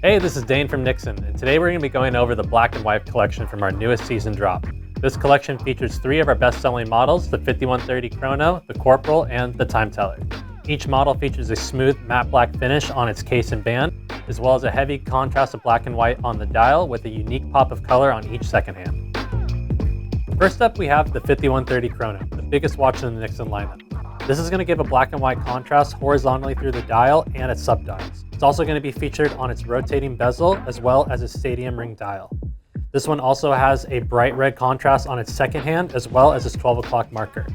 Hey, this is Dane from Nixon, and today we're going to be going over the black and white collection from our newest season drop. This collection features 3 of our best-selling models, the 5130 Chrono, the Corporal, and the Time Teller. Each model features a smooth matte black finish on its case and band, as well as a heavy contrast of black and white on the dial with a unique pop of color on each second hand. First up, we have the 5130 Chrono, the biggest watch in the Nixon lineup. This is going to give a black and white contrast horizontally through the dial and its subdials. It's also going to be featured on its rotating bezel as well as a stadium ring dial. This one also has a bright red contrast on its second hand as well as its 12 o'clock marker.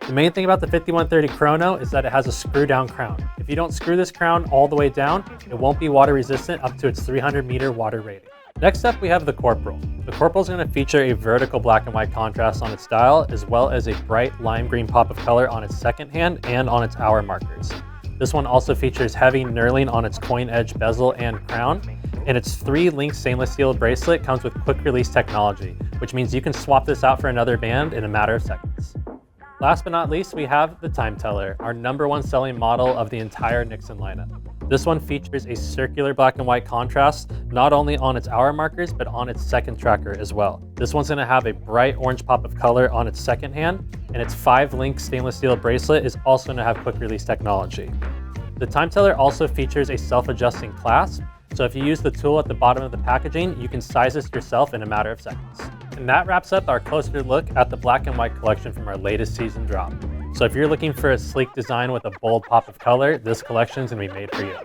The main thing about the 5130 Chrono is that it has a screw down crown. If you don't screw this crown all the way down, it won't be water resistant up to its 300-meter water rating. Next up, we have the Corporal. The Corporal is going to feature a vertical black and white contrast on its dial, as well as a bright lime green pop of color on its second hand and on its hour markers. This one also features heavy knurling on its coin edge bezel and crown, and its 3-link stainless steel bracelet comes with quick release technology, which means you can swap this out for another band in a matter of seconds. Last but not least, we have the Time Teller, our #1 selling model of the entire Nixon lineup. This one features a circular black and white contrast, not only on its hour markers, but on its second tracker as well. This one's gonna have a bright orange pop of color on its second hand, and its 5-link stainless steel bracelet is also gonna have quick release technology. The Time Teller also features a self-adjusting clasp, so if you use the tool at the bottom of the packaging, you can size this yourself in a matter of seconds. And that wraps up our closer look at the black and white collection from our latest season drop. So if you're looking for a sleek design with a bold pop of color, this collection is going to be made for you.